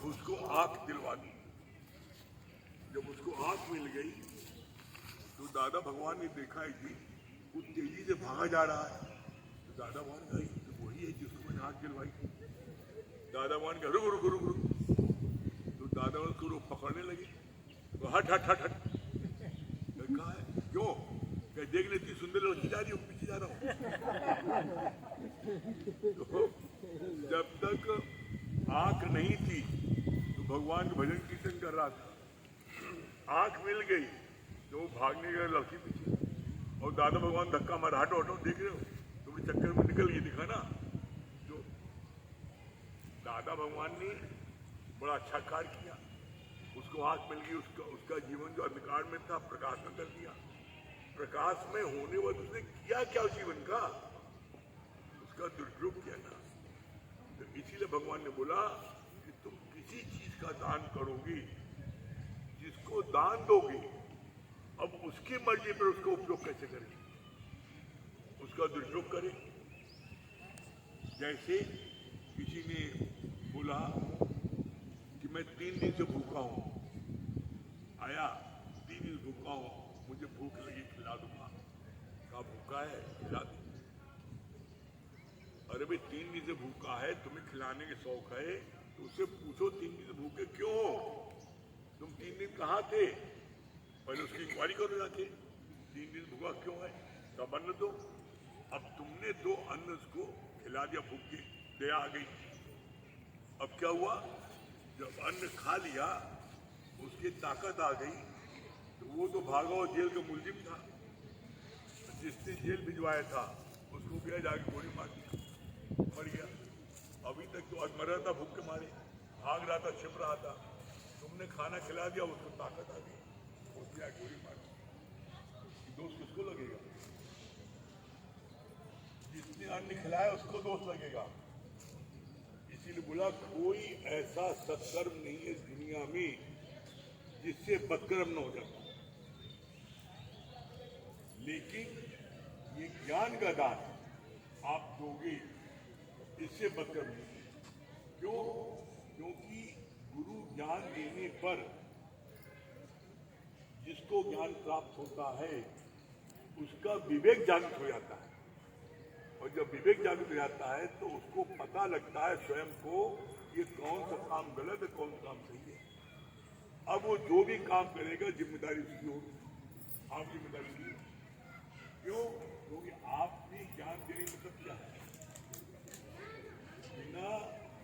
उसको आंख दिलवा दी। जब उसको आंख मिल गई तो दादा भगवान ने देखा है कि वो तेजी से भागा जा रहा है। तो दादा भगवान गई तो वही है जिसको मैंने आंख दिलवाई। दादा भगवान का रुक रुक रुक रुक, तो दादा भगवान को पकड़ने लगे। तो हट हट हट हट, कहा है क्यों? क्या देख लेती सुंदर लड़की जा रही हूँ, पीछे जा रहा हूँ। तो जब तक आंख नहीं थी तो भगवान का भजन कीर्तन कर रहा था। आंख मिल गई तो वो भागने गए लड़की पीछे, और दादा भगवान धक्का मारा, हटो हटो, देख रहे हो तुम्हारे चक्कर में निकल गई, दिखा ना। तो दादा भगवान ने बड़ा अच्छा कार्य किया, उसको आंख मिल गई, उसका जीवन जो अंधकार में था प्रकाश में कर दिया। प्रकाश में होने वाले उसने किया क्या जीवन का, उसका दुरुपयोग किया ना। तो इसीलिए भगवान ने बोला कि तुम किसी चीज का दान करोगे, जिसको दान दोगे, अब उसकी मर्जी पर उसका उपयोग कैसे करें, उसका दुरुपयोग करें। जैसे किसी ने बोला कि मैं 3 दिन से भूखा हूं, आया 3 दिन भूखा हूं, मुझे भूख लगी, खिला दूंगा। कहा भूखा है, खिला दे। अरे भाई 3 दिन से भूखा है, तुम्हें खिलाने के शौक है, तो उससे पूछो 3 दिन से भूखे क्यों हो, तुम 3 दिन कहाँ थे, पहले उसकी इंक्वायरी करो जाके, 3 दिन भूखा क्यों है, तब अन्न दो। अब तुमने 2 अन्न उसको खिला दिया, भूख की दया आ गई। अब क्या हुआ, जब अन्न खा लिया उसकी ताकत आ गई, तो वो तो भागा और जेल का मुलजिम था, जिसने जेल भिजवाया था उसको गया जाके गोली मार दी, मर गया। अभी तक तो मर रहा था, भूख के मारे भाग रहा था, छिप रहा था, तुमने खाना खिला दिया, उसको ताकत आ गई, उसने गोली मार दी। दोष किसको लगेगा? जिसने अन्न खिलाया उसको दोष लगेगा। इसीलिए बोला कोई ऐसा सत्कर्म नहीं है इस दुनिया में जिससे बदकर्म न हो जाता, लेकिन ये ज्ञान का दान आप दोगे, इससे बदकर्म नहीं। क्यों? क्योंकि गुरु ज्ञान देने पर जिसको ज्ञान प्राप्त होता है उसका विवेक जागृत हो जाता है, और जब विवेक जागृत हो जाता है तो उसको पता लगता है स्वयं को ये कौन सा काम गलत है, कौन सा काम सही है। अब वो जो भी काम करेगा जिम्मेदारी उसकी होगी, आप जिम्मेदारी ली। क्यों? क्योंकि आपने ज्ञान देने का मतलब क्या है, बिना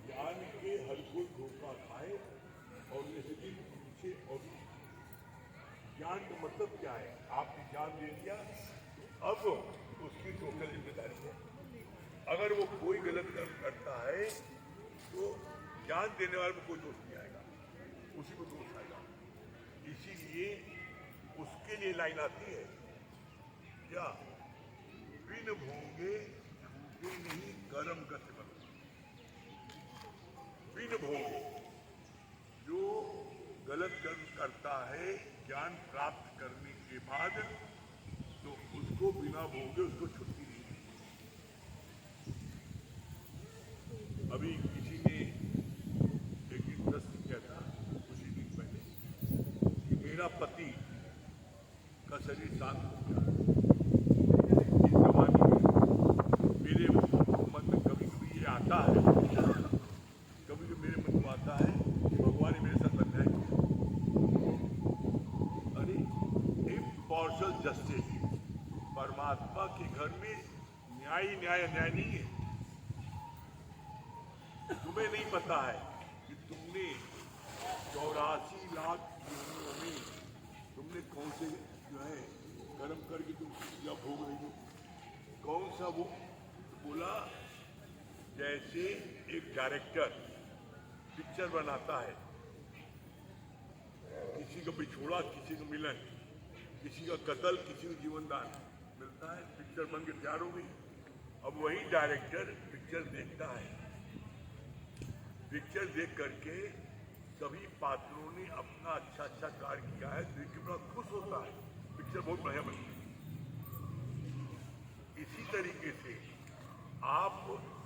ज्ञान के हर कोई धोखा खाए और निश्चित पीछे। और ज्ञान का मतलब क्या है, आपने ज्ञान दे दिया तो अब उसकी टोटल जिम्मेदारी है। अगर वो कोई गलत कर्म करता है तो ज्ञान देने वाले को कोई दोष नहीं आएगा, उसी को दोष आएगा। इसीलिए उसके लिए लाइन आती है क्या, बिन भोगे छूटे नहीं कर्म गति बन। बिन भोगे, जो गलत कर्म करता है ज्ञान प्राप्त करने के बाद, तो उसको बिना भोगे उसको छुट्टी नहीं मिलती। अभी किसी ने एक दिन प्रश्न किया था कुछ ही दिन पहले कि मेरा पति का शरीर शांत हो गया, इस जमाने में मेरे मन में कभी कभी ये आता है, कभी कभी मेरे मन में आता है कि भगवान ने मेरे साथ अन्याय किया। अरे इम्पार्शियल जस्टिस, परमात्मा के घर में न्याय न्याय अन्याय नहीं है। तुम्हें नहीं पता है कि तुमने 84 लाख योनियों में तुमने कौन से जो है कर्म करके तुम या भोग रही हो, कौन सा वो। बोला जैसे एक डायरेक्टर पिक्चर बनाता है, किसी का बिछोड़ा, किसी का मिलन, किसी का कत्ल, किसी को जीवन दान मिलता है, पिक्चर बन के तैयार हो गई। अब वही डायरेक्टर पिक्चर देखता है, पिक्चर देख करके सभी पात्रों ने अपना अच्छा अच्छा कार्य किया है, देख के बड़ा खुश होता है, पिक्चर बहुत बढ़िया बनी। इसी तरीके से आप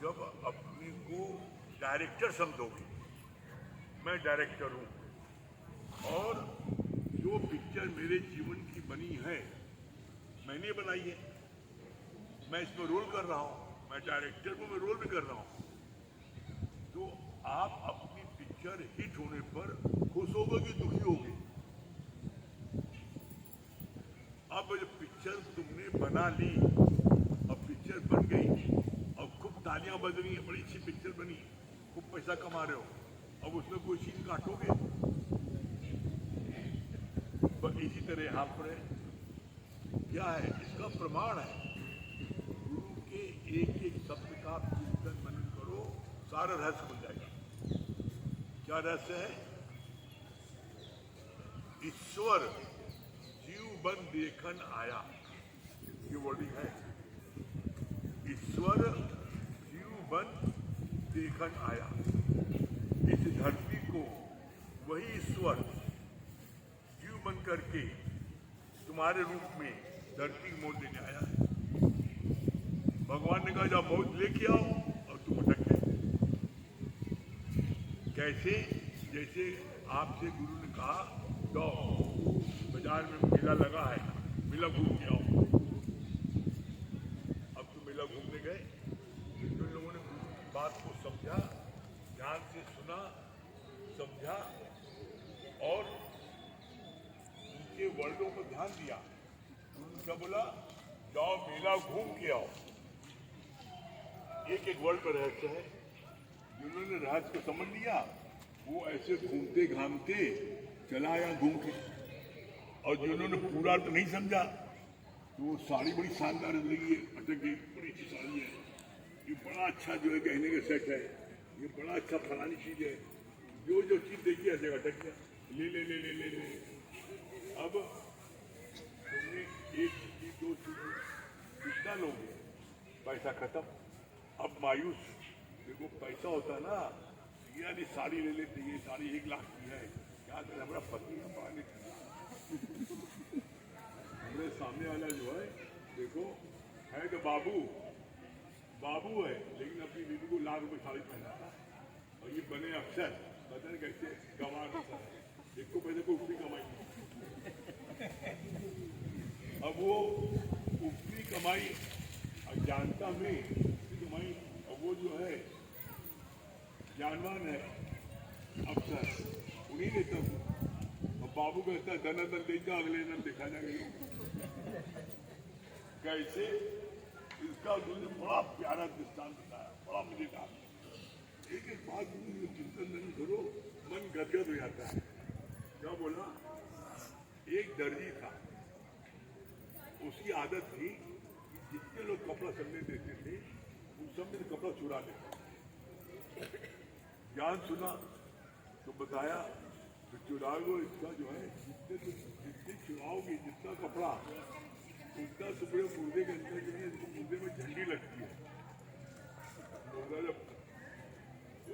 जब अपने को डायरेक्टर समझोगे मैं डायरेक्टर हूँ और जो पिक्चर मेरे जीवन की बनी है मैंने बनाई है, मैं इसमें रोल कर रहा हूँ, मैं डायरेक्टर को मैं रोल भी कर रहा हूँ। तो आप अपनी पिक्चर हिट होने पर खुश होगे कि दुखी होगे? अब जब पिक्चर तुमने बना ली, अब पिक्चर बन गई, अब खूब तालियां बज रही हैं, बड़ी अच्छी पिक्चर बनी, खूब पैसा कमा रहे हो, अब उसमें कोई सीन काटोगे? पर इसी तरह यहाँ पर क्या है, इसका प्रमाण है, गुरु के एक एक शब्द का चिंतन मनन करो, सारा रहस्य खुल जाएगा। क्या रहस्य है? ईश्वर जीव बन देखन आया, ये वर्डिंग है, ईश्वर जीव बन देखन आया। इस धरती को वही ईश्वर जीव बन करके तुम्हारे रूप में धरती की मौत देने आया है। भगवान ने कहा जब मौत लेके आओ, और तुम अटक गए। कैसे? जैसे आपसे गुरु ने कहा जाओ बाजार में मेला लगा है, मेला घूम के आओ। अब तो मेला घूमने गए, जो लोगों ने गुरु की बात को समझा, ध्यान से सुना, समझा और उनके वर्डों पर ध्यान दिया, गुरु क्या बोला? जाओ मेला घूम के आओ। एक एक वर्ड पर रहस्य है। जिन्होंने रहस्य को समझ लिया वो ऐसे घूमते घामते चला आया घूम के, और जिन्होंने पूरा तो नहीं समझा तो वो साड़ी बड़ी शानदार लगी है, अटक गई, बड़ी अच्छी साड़ी है, ये बड़ा अच्छा जो है गहने का सेट है, ये बड़ा अच्छा फलानी चीज है, जो जो चीज देखी ऐसे अटक गया, ले ले ले ले ले ले। अब तुमने एक चीज दो चीज कितना लोगे? पैसा खत्म। अब मायूस, देखो पैसा होता ना, यार ये साड़ी ले लेते, ये साड़ी 1 लाख की है, क्या करें, हमारा पति हमारे सामने वाला जो है देखो है तो बाबू है, लेकिन अपनी दीदी को लाख रुपए साड़ी पहनाता, और ये बने अफसर, पता नहीं कैसे गंवा देता है, एक को पैसे को ऊपरी कमाई। अब वो ऊपरी कमाई अज्ञानता में कमाई, और वो जो है ज्ञानवान है अफसर, उन्हीं देता हूँ। और बाबू कहता है धन धन देगा, अगले दिन देखा जाएगा। कैसे? इसका तुमने बड़ा प्यारा दृष्टांत बताया, बड़ा मजेदार। एक एक बात चिंतन नहीं करो, मन गदगद हो जाता है। क्या बोला? एक दर्जी था, उसकी आदत थी कि जितने लोग कपड़ा सिलने देते थे उन सब में कपड़ा चुरा लेता। ज्ञान सुना तो बताया तो चुराओगे, इसका जो है जितने चुराओगे जितना कपड़ा, उतना टुकड़े मुर्दे के अंदर जो है, मुर्दे में झंडी लगती है। मुर्दा जब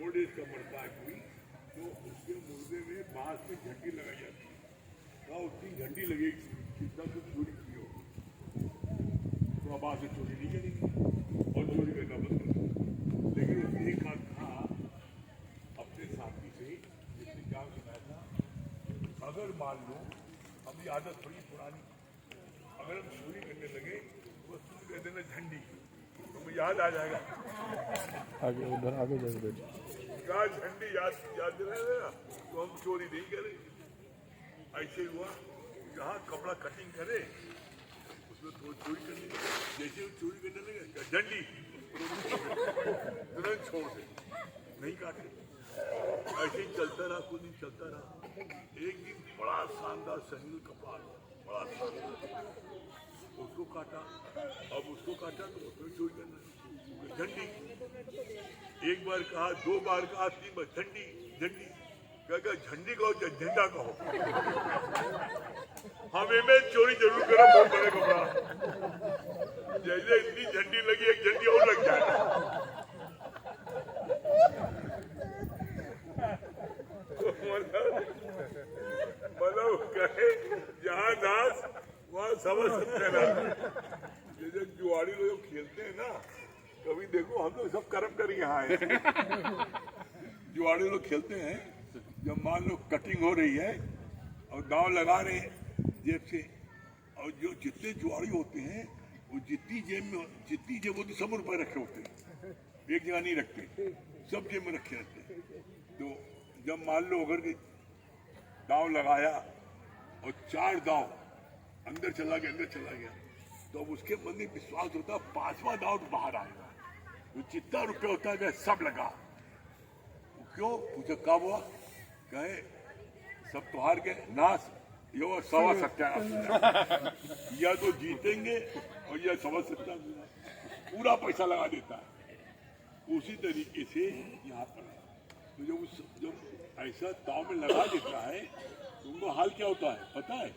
ओल्ड एज का मरता है कोई, तो उसके मुर्दे में बांस में झंडी लगाई जाती है, तो उसकी झंडी लगेगी जितना कुछ चोरी की हो, तो अब से चोरी नहीं करेगी और चोरी करना बंद कर देगी। लेकिन उसने एक हाथ था अपने साथी से, जिसने क्या सुनाया था, अगर मान लो हमारी आदत बड़ी पुरानी, अगर हम चोरी करने लगे तो तुम कह देना झंडी, तो मुझे याद आ जाएगा, आगे उधर आगे जाएगा, क्या झंडी याद रहेगा, तो हम चोरी नहीं करेंगे। ऐसे हुआ, जहाँ कपड़ा कटिंग करे उसमें थोड़ी चोरी करनी, जैसे वो चोरी करने लगे झंडी तुरंत छोड़ दे, नहीं काटे। ऐसे ही चलता रहा, कुछ दिन चलता रहा। एक दिन बड़ा शानदार सनील कपड़ा, बड़ा शानदार, उसको काटा। अब उसको काटा तो उसमें चोरी करना, झंडी। एक बार कहा, 2 बार कहा, 3 बार झंडी झंडी, क्या झंडी कहो या झंडा कहो, हमें में चोरी जरूर करो, बहुत बड़े कपड़ा। जैसे इतनी झंडी लगी, एक झंडी और लग जाए। मतलब कहे जहाँ दास वहाँ समझ सकते ना। जैसे जुआड़ी लोग खेलते हैं ना, कभी देखो हम तो सब कर्म कर यहाँ है। जुआड़ी लोग खेलते हैं जब मान लो कटिंग हो रही है और दांव लगा रहे हैं जेब से, और जो जितने जुआरी होते हैं वो जितनी जेब होती सब रुपए रखे होते हैं, एक जगह नहीं रखते, सब जेब में रखे रहते हैं। तो जब मान लो अगर दांव लगाया और 4 दांव अंदर चला गया तो अब उसके मन में विश्वास होता है 5वां दांव बाहर आएगा, तो जितना रुपया होता है सब लगा। क्यों पूछा कब हुआ? कहे सब तो हार गए, नाश ये वो सवा सत्यानाश, या तो जीतेंगे और या सवा सत्यानाश, पूरा पैसा लगा देता है। उसी तरीके से यहाँ पर है। तो जब ऐसा दांव में लगा देता है तो उनको हाल क्या होता है पता है?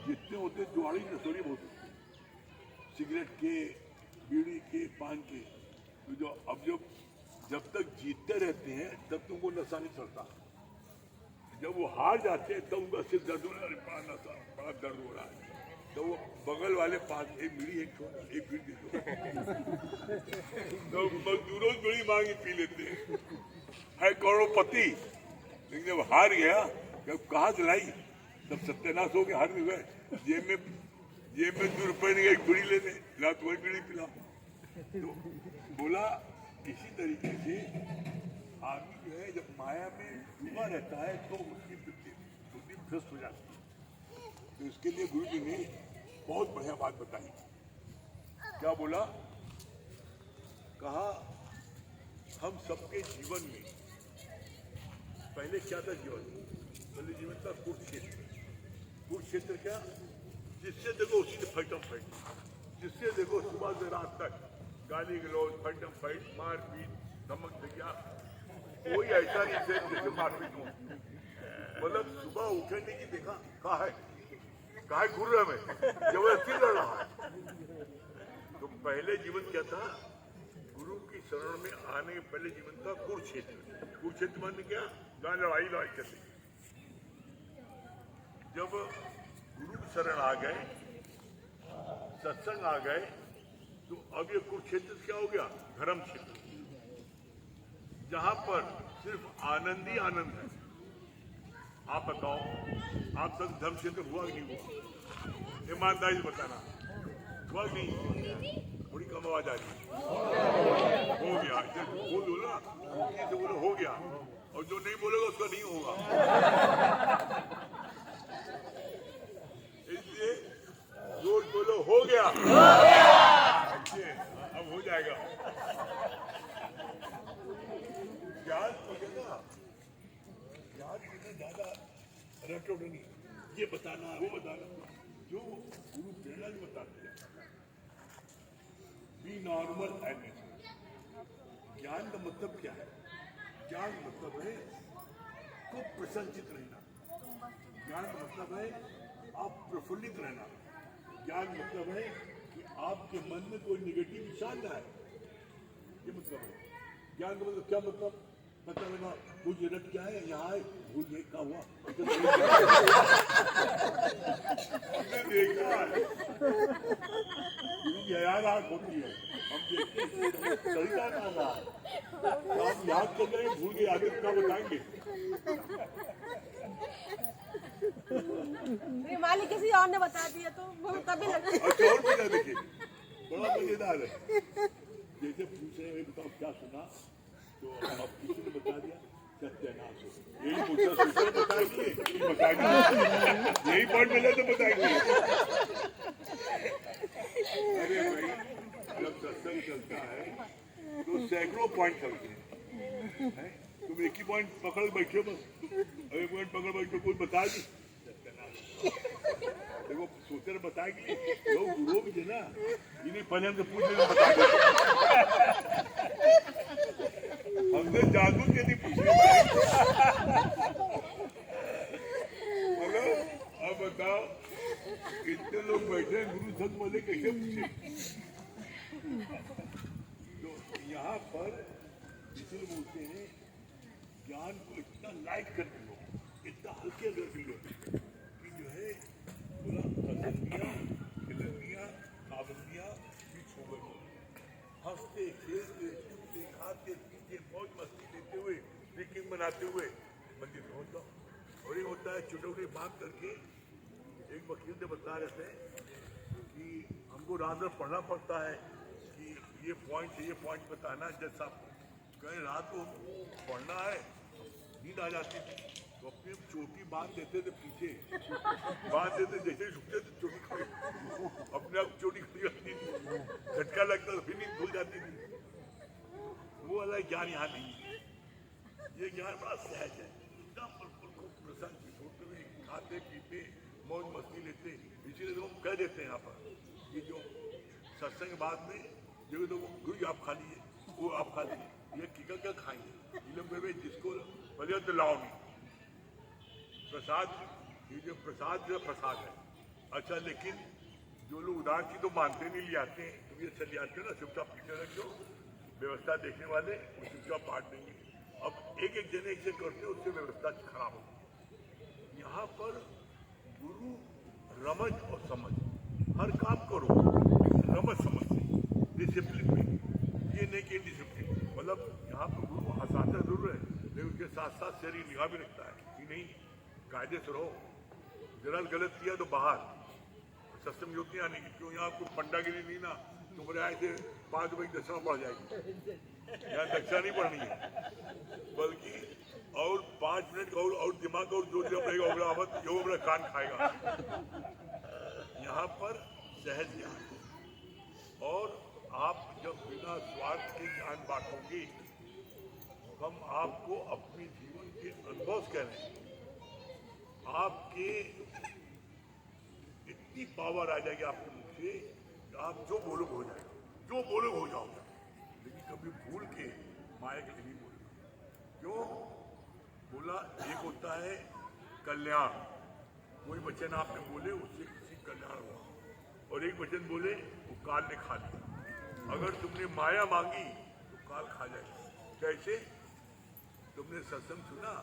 जितने होते जुआरी नशोरी बहुत होते, सिगरेट के, बीड़ी के, पान के, तो जब तक जीतते रहते हैं तब तुमको नशा नहीं चलता। जब वो हार जाते हैं तब उनका सिर दर्द हो रहा है, बड़ा दर्द हो रहा है, तो वो बगल वाले पास एक बीड़ी एक बीड़ी दे दो, तो मजदूरों बीड़ी मांगी पी लेते हैं, है करोड़पति। लेकिन जब हार गया, जब कहाँ से लाई, तब सत्यानाश हो गया, हार नहीं गए, जेब में 2 रुपए नहीं, एक बीड़ी लेने ना, तो वही बीड़ी पिला। तो बोला इसी तरीके से आदमी जो है जब माया में डूबा रहता है तो उसकी बुद्धि भ्रष्ट हो जाती है। तो इसके लिए गुरु जी ने बहुत बढ़िया बात बताई। क्या बोला? कहा हम सबके जीवन में पहले क्या था? पहले जीवन था कुरुक्षेत्र क्या? जिससे देखो उसी ने फैटम फाइट, जिससे देखो सुबह से रात तक गाली गलौज, फैटम फाइट, मारपीट, धमक धगिया, कोई ऐसा नहीं थे जैसे मारपीट हो। मतलब सुबह उठने की देखा कहा है घूर रहे में जबरदस्ती लड़ रहा है। तो पहले जीवन क्या था? गुरु की शरण में आने के पहले जीवन था कुरुक्षेत्र माने क्या? जहाँ लड़ाई करते। जब गुरु की शरण आ गए, सत्संग आ गए, तो अब ये कुरुक्षेत्र क्या हो गया? धर्म क्षेत्र, जहां पर सिर्फ आनंद ही आनंद है। आप बताओ, आप सब धर्म क्षेत्र हुआ कि नहीं हुआ? ईमानदारी से बताना, हुआ कि नहीं? थोड़ी कम आवाज आ रही है। हो गया, बोलो ना, बोलो हो गया, और जो नहीं बोलेगा उसका नहीं होगा। इसलिए जोर बोलो, हो गया। अब हो जाएगा। ज्ञान ज्यादा रटो नहीं, ये बताना वो बताना, जो गुरु प्रेरणा ने बताते हैं। B normal and natural. ज्ञान का मतलब क्या है? ज्ञान मतलब है खूब प्रसन्नचित रहना। ज्ञान का मतलब है आप प्रफुल्लित रहना। ज्ञान मतलब है कि आपके मन में कोई निगेटिव विचार ना आए, ये मतलब है ज्ञान का मतलब। क्या मतलब? पता लगा कुछ रट क्या है, यहाँ है भूल गए क्या हुआ, हमने देखा है। गुरु की याद होती है, हम देखते सही बात आ रहा है, तो आप याद कर रहे हैं, भूल गए, आगे क्या बताएंगे? मालिक किसी और ने बता दिया तो वो तभी लगा। अच्छा, और मजा देखिए, बड़ा मजेदार है। जैसे पूछे बताओ क्या सुना, तो अब किसी ने बता दिया सत्यानाश हो। यही पूछा, सूचना बताएंगे, यही पॉइंट मिला तो बताएंगे। अरे भाई, जब सत्संग चलता है तो सैकड़ों पॉइंट चलते हैं। तुम एक ही पॉइंट पकड़ बैठे हो बस, एक पॉइंट पकड़ बैठे, कोई बता दी देखो, सोचकर बताएंगे लोग। गुरु भी थे ना, इन्हें पहले हमसे पूछ लेना, बता दो। हमने जादू के नहीं पूछे। बोलो अब बताओ, कितने लोग बैठे गुरु संत वाले, कैसे पूछे? तो यहाँ पर इसलिए बोलते हैं ज्ञान को इतना लाइट करते लो, इतना हल्के करते लो कि जो है बोला खिलनियाँ पाबंदियाँ भी छू गई। हंसते खेलते कूदते खाते पीते मौज मस्ती लेते हुए पिकनिक मना बनाते हुए मंदिर पहुंच जाओ। और ये होता है चुटौती बात करके। एक वकील ने बता रहे थे कि हमको रात में पढ़ना पड़ता है कि ये पॉइंट बताना। जज साहब कहीं रात को पढ़ना है, नींद आ जाती थी तो अपनी चोटी बांध देते थे, पीछे बांध देते, जैसे झुकते थे चोटी खड़ी, अपने आप चोटी खड़ी जाती थी, झटका लगता तो फिर नींद भूल जाती थी। वो वाला ज्ञान यहाँ नहीं है। ये ज्ञान बड़ा सहज है, एकदम बिल्कुल खूब प्रसन्न होते हुए खाते पीते मौज मस्ती लेते। इसीलिए तो हम कह देते हैं यहाँ पर कि जो सत्संग बाद में जो लोग गुरु आप खा लीजिए, वो आप खा लीजिए, ये क्या खाएंगे जिसको वजह तो लाओ नहीं प्रसाद। ये जो प्रसाद है अच्छा, लेकिन जो लोग उदार की तो मानते नहीं, ले आते हैं तो ये चले आते हो ना, चुपचाप पीछे रख दो, व्यवस्था देखने वाले वो चुपचाप बांट देंगे। अब एक जने एक से करते हो, उससे व्यवस्था खराब होती है। यहाँ पर गुरु रमज और समझ, हर काम करो रमज समझ से, डिसिप्लिन में। ये नहीं कि डिसिप्लिन मतलब यहाँ पर गुरु हंसाता जरूर है, लेकिन उसके साथ साथ शरीर निगाह भी रखता है कि नहीं कायदे से रहो, जरा गलत किया तो बाहर सत्संग योगी आने की। क्यों यहाँ कोई पंडागिरी नहीं ना, तुम्हारे आए थे 5 रुपए की दक्षिणा पड़ जाएगी। यहाँ दक्षिणा नहीं पड़नी है, बल्कि और 5 मिनट का और दिमाग और जोर जब रहेगा जो मेरा कान खाएगा। यहाँ पर सहज ज्ञान, और आप जब बिना स्वार्थ के ज्ञान बांटोगे, हम आपको अपने जीवन के अनुभव कह रहे हैं, आपके इतनी पावर आ जाएगी आपके मुख से, आप जो बोलो हो जाएगा, जो बोलो हो जाओगे। लेकिन कभी भूल के माया के लिए नहीं बोलो। क्यों बोला? एक होता है कल्याण, कोई वचन आपने बोले उससे किसी कल्याण हुआ, और एक वचन बोले वो काल ने खा लिया। अगर तुमने माया मांगी तो काल खा जाएगा। कैसे? तुमने सत्संग सुना,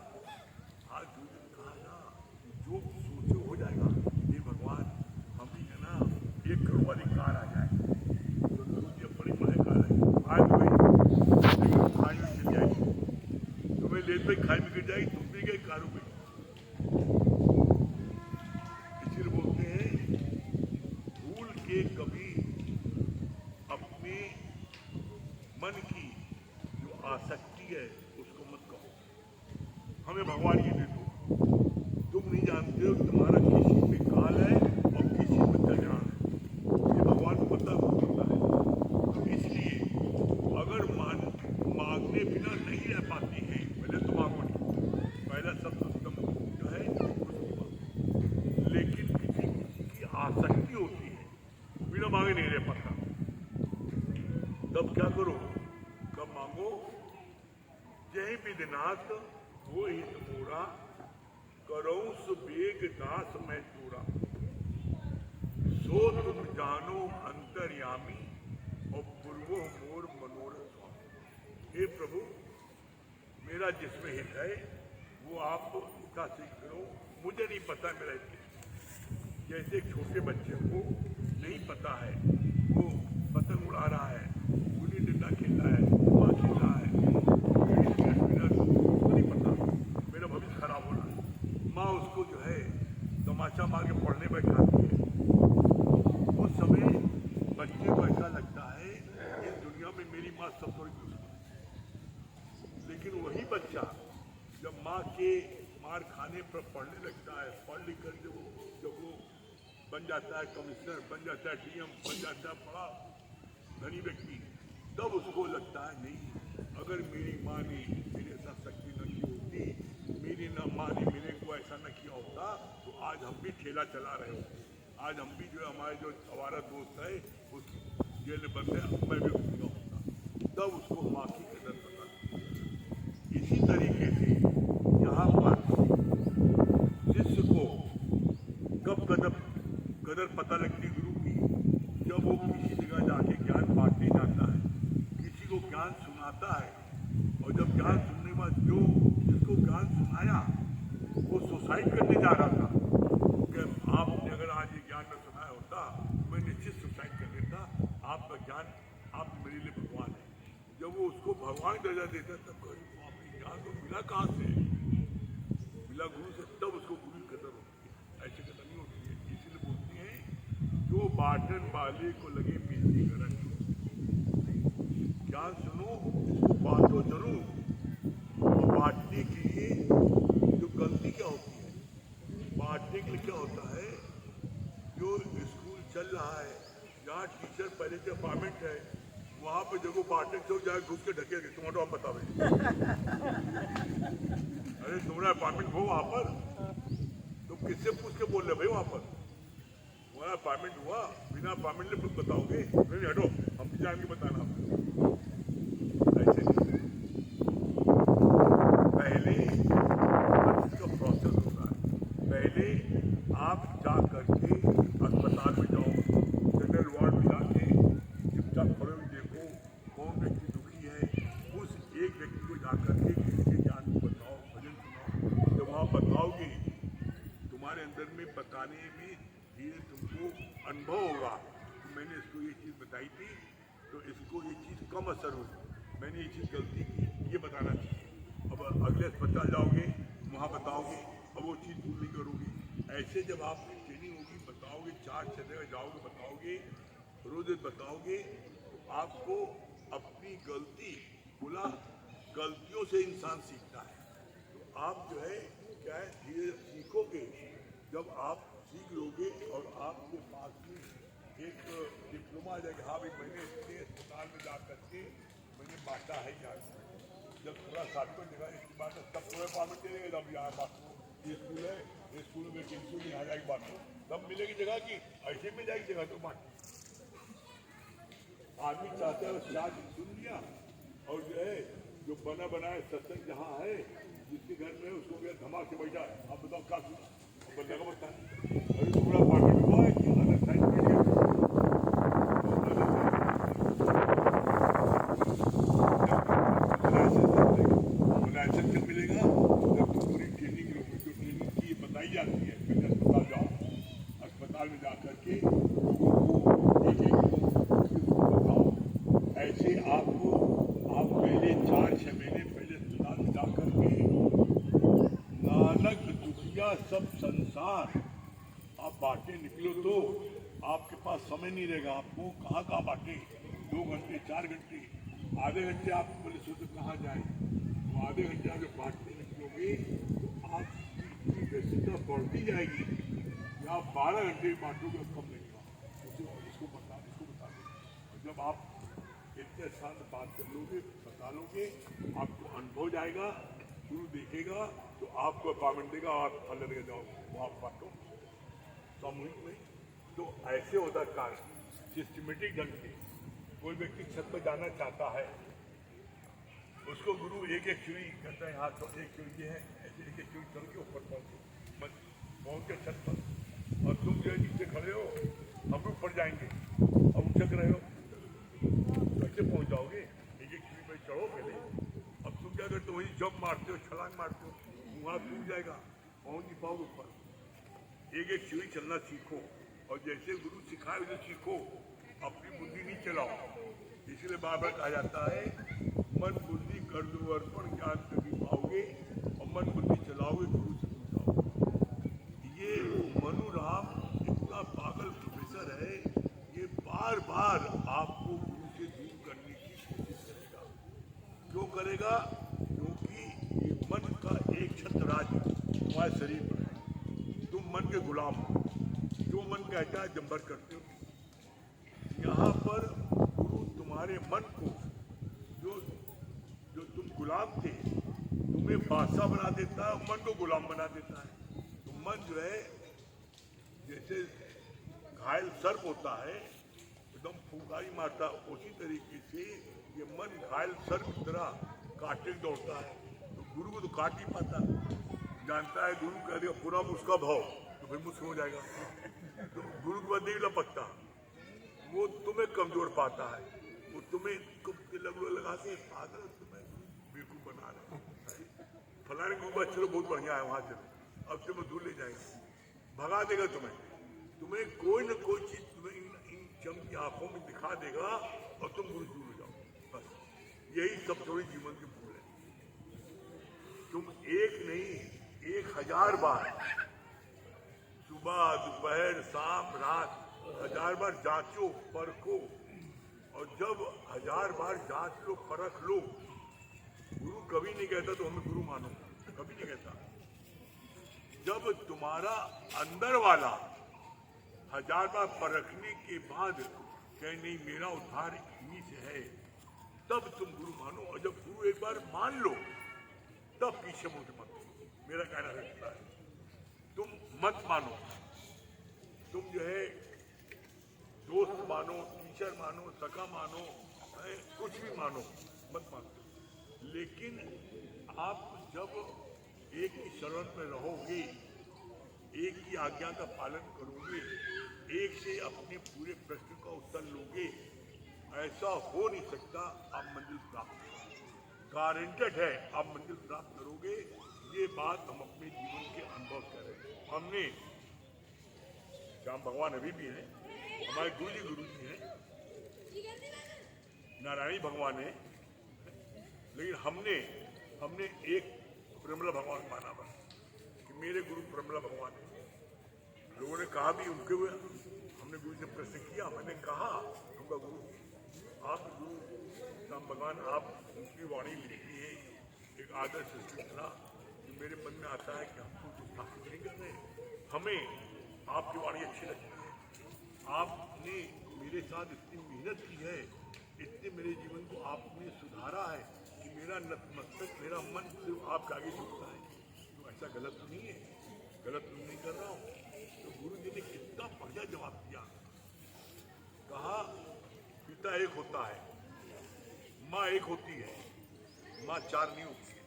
आज कहा ना जो सोचो हो जाएगा। ये भगवान हम ही है ना, 1 करोड़ वाली कार आ जाए तो ये बड़ी माया कार है, आज भाई खाई में गिर जाएगी, तुम्हें लेट पे खाई में गिर जाएगी, तुम भी गए कारों में। इसलिए बोलते हैं भूल के कभी अपने मन की जो आसक्ति है उसको मत कहो, हमें भगवान ये दे दो। तुम नहीं जानते हो कि तुम्हारा किसी में काल है और किसी में कल्याण है, ये भगवान को पता होता है। तो इसलिए अगर मांगने बिना नहीं रह पाती है, पहले तो मांगो नहीं, पहला सब उत्तम जो है उसकी मांगो। लेकिन किसी की आसक्ति होती है, बिना मांगे नहीं रह पाता, तब क्या करो? कब मांगो? जय विधिनाथ वो हित मोरा, करो सुबेग दास मैं चूरा, सो तुम जानो अंतर्यामी, और पूर्वो मोर मनोरथ स्वामी। हे प्रभु, मेरा जिसमें हित है वो आप उसका सीख करो, मुझे नहीं पता मेरा हित। जैसे एक छोटे बच्चे को नहीं पता है, वो पतंग उड़ा रहा है, गुल्ली डंडा खेल रहा है, माँ खेल रहा है, उसको नहीं पता मेरा भविष्य खराब हो रहा है। माँ उसको जो है तमाचा मार के पढ़ने बैठाती है। उस समय बच्चे को ऐसा लगता है इस दुनिया में मेरी माँ सब थोड़ी दुश्मन है। लेकिन वही बच्चा जब माँ के मार खाने पर पढ़ने लगता है, पढ़ लिख कर जब वो बन जाता है कमिश्नर, बन जाता है डीएम, बन जाता है बड़ा धनी व्यक्ति, तब उसको लगता है नहीं, अगर मेरी माँ ने मेरे साथ शक्ति न की होती, मेरी माँ ने मेरे को ऐसा न किया होता, तो आज हम भी ठेला चला रहे होते, आज हम भी जो है हमारे जो हमारा दोस्त है उस जेल में बंद है, मैं भी घूमना होता। तब उसको माँ की कदर पता। इसी तरीके से यहाँ पर शिष्य को कब कदर पता लगती गुरु की, जब वो किसी जगह जाके ज्ञान बांटने जाता है, किसी को ज्ञान सुनाता है, और जब ज्ञान सुनने के बाद जो जिसको ज्ञान सुनाया वो सुसाइड करने जा रहा था कि आपने अगर आज ये ज्ञान में सुनाया होता मैं निश्चित सुसाइड कर लेता, आपका ज्ञान आप मेरे लिए भगवान है। जब वो उसको भगवान दर्जा देता तब ज्ञान को मिला कहाँ से? मिला गुरु से तब उसको गुरु की कदर होती है, ऐसी कदर नहीं होती है। इसीलिए बोलते हैं जो बांटन वाले को लगे मिलती करन, ज्ञान सुनो इसको बांटो जरूर। और बांटने के लिए जो गलती क्या होती है, बांटने के लिए क्या होता है, जो स्कूल चल रहा है जहाँ टीचर पहले के अपार्टमेंट है वहाँ पे जब वो बांटने चौक जाए घुस के ढके गए, तुम्हारा आप बताओ अरे तुम्हारा अपार्टमेंट हो वहाँ पर, तुम किससे पूछ के बोल रहे भाई वहाँ पर तुम्हारा अपार्टमेंट हुआ, बिना अपार्टमेंट ले तुम बताओगे? नहीं हटो, हम जाएंगे बताना आपको। ऐसे नहीं, पहले इसका प्रोसेस होता है। पहले आप जा करके अस्पताल में जाओ, जनरल वार्ड में जाके चुपचाप खड़े हुए देखो कौन व्यक्ति दुखी है, उस एक व्यक्ति को जा करके किसी के ज्ञान को बताओ, भजन सुनाओ। जब वहाँ बताओगे तुम्हारे अंदर में बताने में धीरे तुमको अनुभव होगा तो मैंने इसको ये चीज़ बताई थी तो इसको ये चीज़ कम असर हुई, मैंने ये चीज़ गलती की, ये बताना चाहिए। अब अगले अस्पताल जाओगे वहाँ बताओगे, अब वो चीज़ भूल नहीं करोगे। ऐसे जब आपकी ट्रेनिंग होगी बताओगे, 4-6 जगह जाओगे बताओगे, रोज बताओगे, तो आपको अपनी गलती बोला, गलतियों से इंसान सीखता है। तो आप जो है क्या है धीरे सीखोगे। जब आप सीख लोगे और आपके पास में एक डिप्लोमा आ जाएगा, हाँ भाई मैंने इतने अस्पताल में जा करके मैंने बांटा है ज्ञान। जब थोड़ा सर्टिफिकेट दिखा इसकी बात तब पूरे पार्ट चलेगा, जब यहाँ बात ये स्कूल है, ये स्कूल में वैकेंसी नहीं आ जाएगी बात तब मिलेगी जगह की, ऐसे मिल जाएगी जगह तो बांट। आदमी चाहता है चार दिन सुन लिया और जो है जो बना बनाए सत्संग जहाँ है जिसके घर में उसको गया धमाक से बैठा है, आप बताओ क्या सुना बंदा का बता अभी पूरा पार्टी हुआ है कि अलग साइड में लाइसेंस कब मिलेगा? जब पूरी ट्रेनिंग जो ट्रेनिंग की बताई जाती है फिर अस्पताल जाओ, अस्पताल में जा करके बताओ। ऐसे आपको आप पहले 4-6 महीने पहले अस्पताल में जा करके नानक दुखिया सब संसार आप बांटे निकलो तो आपके पास समय नहीं रहेगा। आपको कहाँ बांटे, 2 घंटे 4 घंटे आधे घंटे आप बोले सोचो कहाँ जाए, तो आधे घंटे आप जब बांटने निकलोगे तो आपकी व्यस्तता बढ़ती जाएगी। या 12 घंटे बांटोगे कम लगेगा, इसको बता दो। जब आप इतने साल बात कर लोगे बता लोगे, आपको अनुभव जाएगा, गुरु देखेगा तो आपको अपार्टमेंट देगा और फल लेके जाओ वहाँ बांटो सामूहिक में। तो ऐसे होता है कार्य सिस्टमेटिक ढंग से। कोई व्यक्ति छत पर जाना चाहता है, उसको गुरु एक सीढ़ी कहता है, यहाँ तो एक सीढ़ी है, ऐसे एक सीढ़ी चल के ऊपर पहुँच के छत पर, और तुम जो है नीचे खड़े हो, हम भी ऊपर जाएंगे, अब उछक रहे हो, कैसे पहुँच जाओगे? एक सीढ़ी पर चढ़ो पहले। अब तुम क्या करते हो, वही जंप मारते हो, छलांग मारते हो, वहाँ टूट जाएगा, पहुँच नहीं पाओगे ऊपर। एक सीढ़ी चलना सीखो और जैसे गुरु सिखाए उसे सीखो, अपनी बुद्धि नहीं चलाओ। इसलिए बार बार कहा जाता है मन बुद्धि कर दो अर्पण, ज्ञान तभी पाओगे, और मन बुद्धि चलाओगे गुरु से पूछाओगे। ये मनुराम इतना पागल प्रोफेसर है, ये बार बार आपको गुरु से दूर करने की कोशिश करेगा। क्यों करेगा? क्योंकि ये मन का एक छत्र राज तुम्हारे शरीर पर है, तुम मन के गुलाम हो, जो मन कहता है जंबर करते हो। यहाँ पर गुरु तुम्हारे मन को जो तुम गुलाम थे तुम्हें बादशाह बना देता है, मन को गुलाम बना देता है। तो मन जो है जैसे घायल सर्प होता है एकदम फुंकारी मारता, उसी तरीके से ये मन घायल सर्प की तरह काटने दौड़ता है। तो गुरु को तो काट नहीं पाता, जानता है गुरु कह देगा पूरा उसका भाव तो फिर मुझसे हो जाएगा, तो गुरु के बाद नहीं लपकता, वो तुम्हें कमजोर पाता है, वो तुम्हें लगा के पागल तुम्हें बेवकूफ बना रहे फलाने को बस चलो बहुत बढ़िया है वहाँ चलो, अब तुम्हें दूर ले जाएंगे, भगा देगा तुम्हें कोई न कोई चीज तुम्हें इन चम की आंखों में दिखा देगा और तुम गुरु दूर हो जाओ। बस यही सब थोड़ी जीवन की भूल है। तुम एक नहीं 1000 बार सुबह दोपहर शाम रात 1000 बार जांचो परखो, और जब 1000 बार जांच लो परख लो, गुरु कभी नहीं कहता तो हमें गुरु मानो, कभी नहीं कहता। जब तुम्हारा अंदर वाला 1000 बार परखने के बाद कहे नहीं मेरा उद्धार इन्हीं से है, तब तुम गुरु मानो। और जब गुरु एक बार मान लो तब पीछे मुड़ के मत। मेरा कहना रहता है तुम मत मानो, तुम जो है दोस्त मानो, टीचर मानो, सखा मानो, कुछ भी मानो, मत मानो, लेकिन आप जब एक ही शरण में रहोगे, एक ही आज्ञा का पालन करोगे, एक से अपने पूरे प्रश्न का उत्तर लोगे, ऐसा हो नहीं सकता आप मंजिल प्राप्त गारंटेड है आप मंजिल प्राप्त करोगे। ये बात हम अपने जीवन के अनुभव कर रहे हैं। हमने श्याम भगवान अभी भी हैं, हमारे गुरु जी हैं, नारायणी भगवान है, लेकिन हमने एक प्रमला भगवान माना बस कि मेरे गुरु प्रमला भगवान है। लोगों ने कहा भी उनके हुए, हमने गुरु से प्रश्न किया, मैंने कहा उनका गुरु आप गुरु श्याम भगवान, आप उनकी वाणी लिखी है एक आदर्श श्रृंखला, जो मेरे मन में आता है कि हमको तो स्थापित नहीं कर रहे, हमें आपकी वाणी अच्छी लगती है, आपने मेरे साथ इतनी मेहनत की है, इतने मेरे जीवन को आपने सुधारा है कि मेरा नतमस्तक, मेरा मन सिर्फ आपके आगे झुकता है। तो ऐसा गलत तो नहीं है, गलत तो नहीं कर रहा हूँ। तो गुरु जी ने कितना बढ़िया जवाब दिया, कहा पिता एक होता है, माँ एक होती है, माँ 4 नहीं होती है।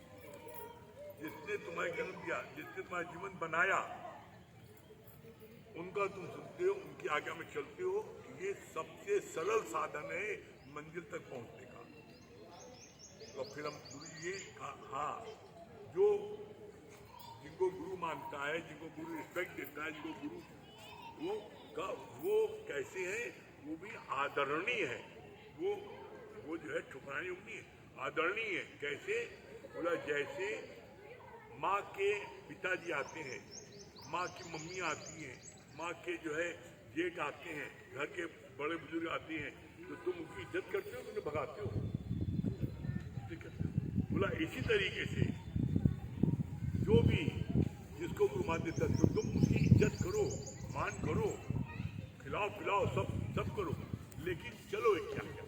जिसने तुम्हें जन्म दिया, जिसने तुम्हारा जीवन बनाया, उनका तुम सुनते हो, उनकी आज्ञा में चलते हो, ये सबसे सरल साधन है मंजिल तक पहुंचने का। तो फिर हम गुरु जी हाँ, जो जिनको गुरु मानता है, जिनको गुरु रिस्पेक्ट देता है, जिनको गुरु वो कैसे है, वो भी आदरणीय है, वो जो है ठुकरानी नहीं है, आदरणीय है। कैसे बोला, जैसे माँ के पिताजी आते हैं, माँ की मम्मी आती हैं, माँ के जो है जेठ आते हैं, घर के बड़े बुजुर्ग आते हैं, तो तुम उनकी इज्जत करते हो, उन्हें भगाते हो, बोला इसी तरीके से जो भी जिसको गुरु मान देता है, तो तुम उसकी इज्जत करो, मान करो, खिलाओ पिलाओ, सब करो, लेकिन चलो एक क्या क्या,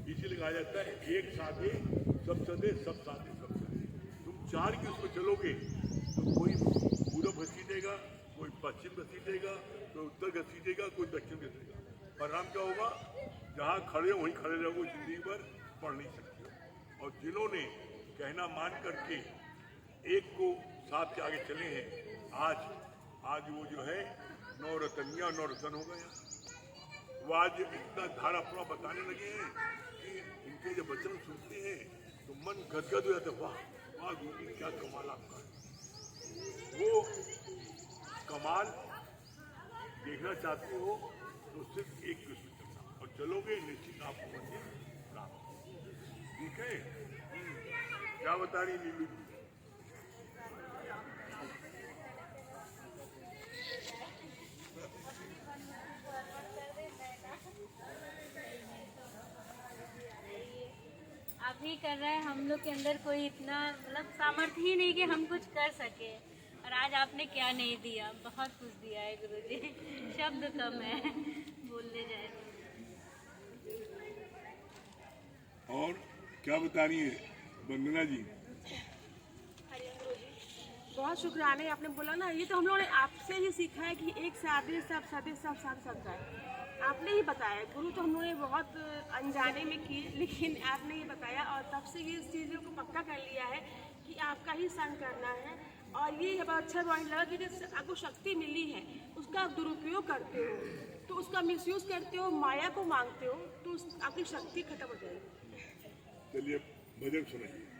इसीलिए कहा जाता है एक साधे सब सदे, सब साधे सब सदे। तुम 4 की उसमें चलोगे तो कोई पूरब घसीटेगा, कोई पश्चिम घसीटेगा, कोई उत्तर घसीटेगा, कोई दक्षिण घसीटेगा, परिणाम क्या होगा, जहाँ खड़े हो वहीं खड़े रहोगे, जिंदगी भर पढ़ नहीं सकते हो। और जिन्होंने कहना मान करके एक को साथ के आगे चले हैं, आज वो जो है 9 रतनिया 9 रतन हो गया। वो आज इतना धारा पूरा बताने लगे हैं कि इनके जब वचन सुनते हैं तो मन गदगद हो जाता है, वाह वाह गुरु जी क्या कमाल आपका है। वो कमाल देखना चाहते हो तो सिर्फ एक कृष्ण चलना, और चलोगे निश्चित आपको मंजिल प्राप्त। ठीक है, क्या बता रही नीलू जी? अभी कर रहे हैं, हम लोग के अंदर कोई इतना मतलब सामर्थ्य ही नहीं कि हम कुछ कर सके, और आज आपने क्या नहीं दिया, बहुत कुछ दिया है गुरुजी, शब्द कम है बोलने जाए। और क्या बता रही है वंदना जी? बहुत शुक्राने, आपने बोला ना, ये तो हम लोगों ने आपसे ही सीखा है कि एक साधे सब सदे सब साथ सबका है। आपने ही बताया, गुरु तो हम लोगों ने बहुत अनजाने में की, लेकिन आपने ही बताया, और तब से ये इस चीज़ों को पक्का कर लिया है कि आपका ही संग करना है। और ये बहुत अच्छा पॉइंट लगा कि जैसे आपको शक्ति मिली है, उसका आप दुरुपयोग करते हो, तो उसका मिसयूज करते हो, माया को मांगते हो, तो आपकी शक्ति खत्म हो जाएगी। चलिए भजन सुनाइए।